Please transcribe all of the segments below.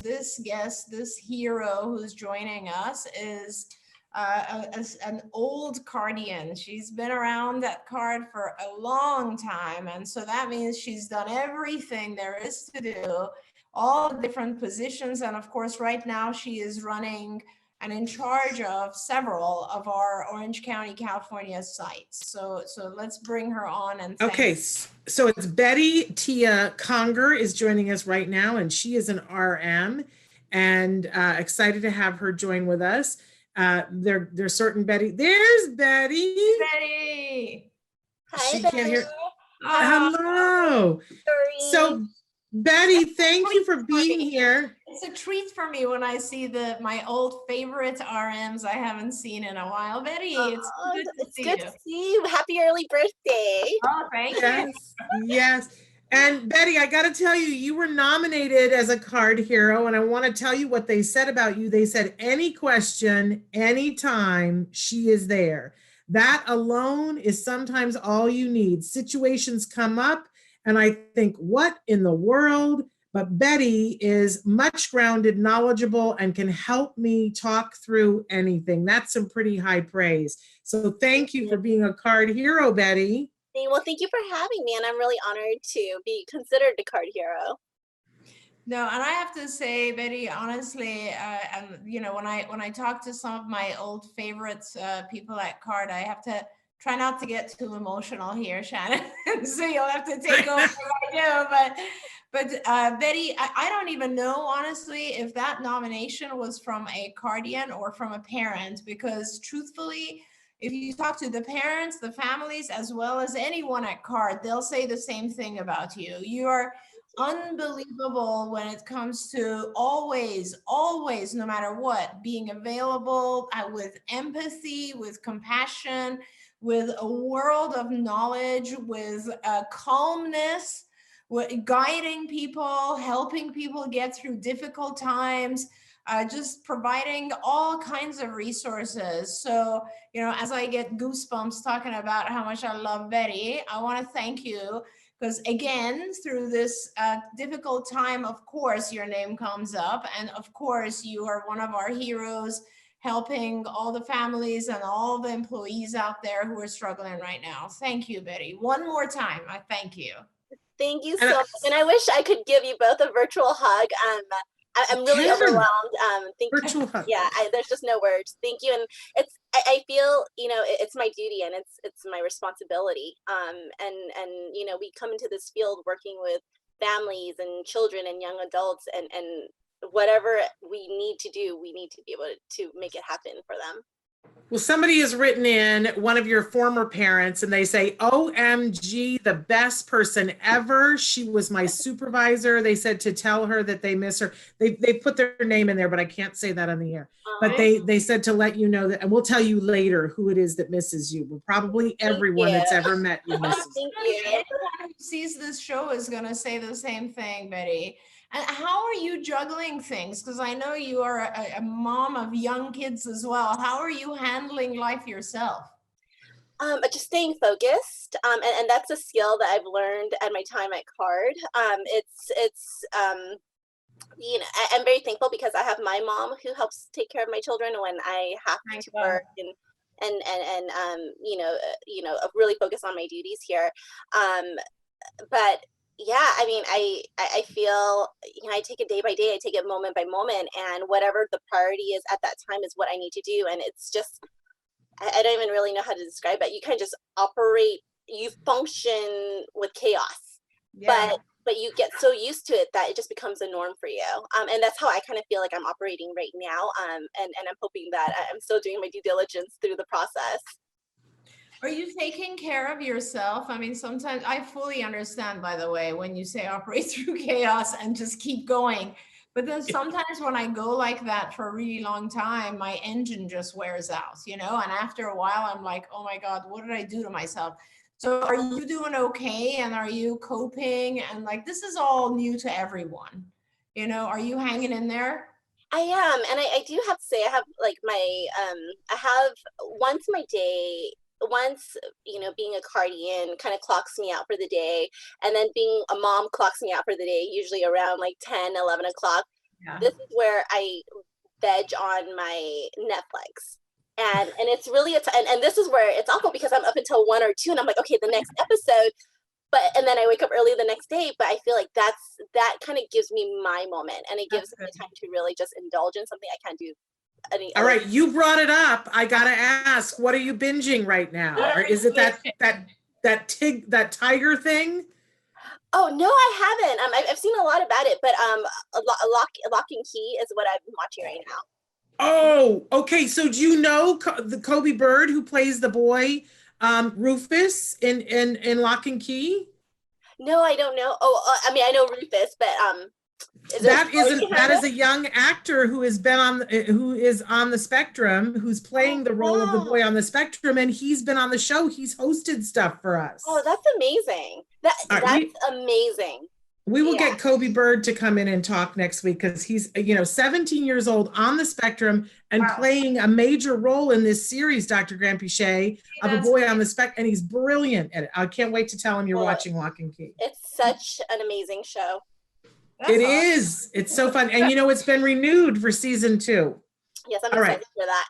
this guest, this hero who's joining us is an old cardian. She's been around that card for a long time. And so that means she's done everything there is to do, all the different positions. And of course, right now she is running and in charge of several of our Orange County, California sites. So let's bring her on and okay. So it's Betty Tia Conger is joining us right now, and she is an RM, and excited to have her join with us. There's certain Betty. There's Betty. Betty. Hi, she Betty. can't hear. Hello. Sorry. So Betty, thank you for being here. It's a treat for me when I see my old favorite RMs I haven't seen in a while. Betty, it's good to see you. Happy early birthday. Oh, thank you. Yes. And Betty, I got to tell you, you were nominated as a card hero, and I want to tell you what they said about you. They said, any question, anytime, she is there. That alone is sometimes all you need. Situations come up, and I think, what in the world? But Betty is much grounded, knowledgeable, and can help me talk through anything. That's some pretty high praise. So thank you for being a card hero, Betty. Well, thank you for having me, and I'm really honored to be considered a card hero. No, and I have to say, Betty, honestly, and you know, when I talk to some of my old favorites, people at card, I have to try not to get too emotional here, Shannon. So you'll have to take over what I do. But Betty, I don't even know, honestly, if that nomination was from a guardian or from a parent, because truthfully, if you talk to the parents, the families, as well as anyone at card, they'll say the same thing about you. You are unbelievable when it comes to always, no matter what, being available with empathy, with compassion, with a world of knowledge, with calmness, with guiding people, helping people get through difficult times, just providing all kinds of resources. So, you know, as I get goosebumps talking about how much I love Betty, I want to thank you, because again, through this difficult time, of course, your name comes up, and of course, you are one of our heroes, helping all the families and all the employees out there who are struggling right now. Thank you, Betty. One more time, I thank you. Thank you so much. And I wish I could give you both a virtual hug. I'm really overwhelmed. Virtual hug. Yeah, there's just no words. Thank you. And I feel, you know, it's my duty and it's my responsibility. And you know, we come into this field working with families and children and young adults, and whatever we need to do, we need to be able to make it happen for them. Well, somebody has written in, one of your former parents, and they say, OMG, the best person ever. She was my supervisor. They said to tell her that they miss her. They put their name in there, but I can't say that on the air. But they said to let you know that, and we'll tell you later who it is that misses you. Well, probably everyone that's ever met you misses you. Thank you. Everyone who sees this show is going to say the same thing, Betty. And how are you juggling things? Because I know you are a mom of young kids as well. How are you handling life yourself? Just staying focused, and that's a skill that I've learned at my time at card. You know, I'm very thankful because I have my mom who helps take care of my children when I have to work and you know, really focus on my duties here. But yeah, I mean, I feel, you know, I take it day by day, I take it moment by moment, and whatever the priority is at that time is what I need to do. And it's just, I don't even really know how to describe it. You kind of just operate, you function with chaos, but you get so used to it that it just becomes a norm for you. And that's how I kind of feel like I'm operating right now. And I'm hoping that I'm still doing my due diligence through the process. Are you taking care of yourself? I mean, sometimes I fully understand, by the way, when you say operate through chaos and just keep going. But then sometimes when I go like that for a really long time, my engine just wears out, you know, and after a while, I'm like, oh my God, what did I do to myself? So are you doing okay? And are you coping? And like, this is all new to everyone. You know, are you hanging in there? I am. And I do have to say, I have like my, I have once my day, once, you know, being a guardian kind of clocks me out for the day, and then being a mom clocks me out for the day, usually around like 10, 11 o'clock. Yeah. this is where I veg on my Netflix. And it's really and this is where it's awful because I'm up until 1 or 2 and I'm like, okay, the next episode. And then I wake up early the next day, but I feel like that kind of gives me my moment, and it gives me time to really just indulge in something I can't do any All other. right, you brought it up. I gotta ask, what are you binging right now? Or is it that tiger thing? Oh no, I haven't. I've seen a lot about it, but Lock and Key is what I'm watching right now. Oh, okay. So do you know the Kobe Bird who plays the boy Rufus in Lock and Key? No, I don't know. Oh, I mean, I know Rufus, but that is a young actor who is on the spectrum, who's playing the role of the boy on the spectrum, and he's been on the show. He's hosted stuff for us. Oh, that's amazing. That's amazing. We will get Kobe Bird to come in and talk next week because he's 17 years old on the spectrum and playing a major role in this series, Dr. Grandpichet, of a boy on the spectrum, and he's brilliant at it. I can't wait to tell him you're watching Lock and Key. It's such an amazing show. It is. It's so fun. And it's been renewed for season 2. Yes, I'm excited for that.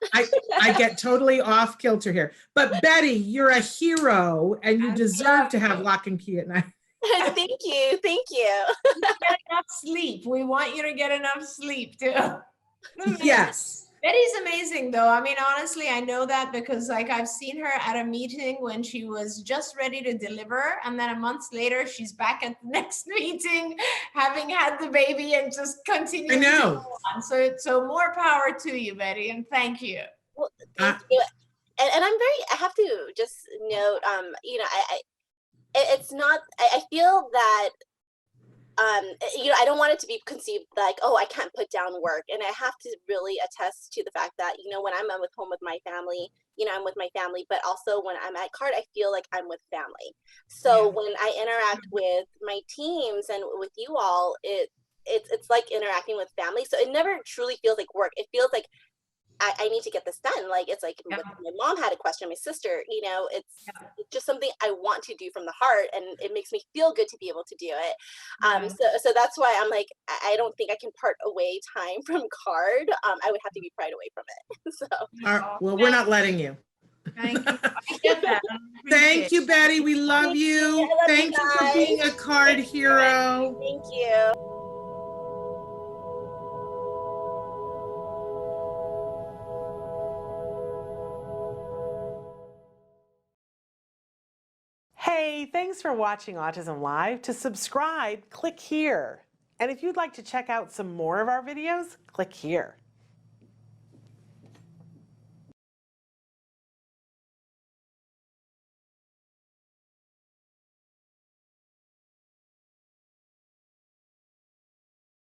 I get totally off kilter here. But Betty, you're a hero and you deserve to have Lock and Key at night. Thank you. Thank you. Get enough sleep. We want you to get enough sleep too. Yes. Betty's amazing though. I mean, honestly, I know that because I've seen her at a meeting when she was just ready to deliver. And then a month later, she's back at the next meeting, having had the baby and just continuing to go on. So more power to you, Betty. And thank you. Well, thank you. And I have to just note, it's not, I feel that, I don't want it to be conceived like, oh, I can't put down work. And I have to really attest to the fact that, when I'm home with my family, I'm with my family, but also when I'm at CARD, I feel like I'm with family. So when I interact with my teams and with you all, it's like interacting with family. So it never truly feels like work. It feels like I need to get this done. Like, it's like my mom had a question, my sister, it's just something I want to do from the heart, and it makes me feel good to be able to do it. So that's why I'm like, I don't think I can part away time from CARD. I would have to be pried away from it. So well, we're not letting you. Thank you. I get that. Thank you, Betty. We love you. Thank you for being a CARD hero. Thank you. Hey, thanks for watching Autism Live. To subscribe, click here. And if you'd like to check out some more of our videos, click here.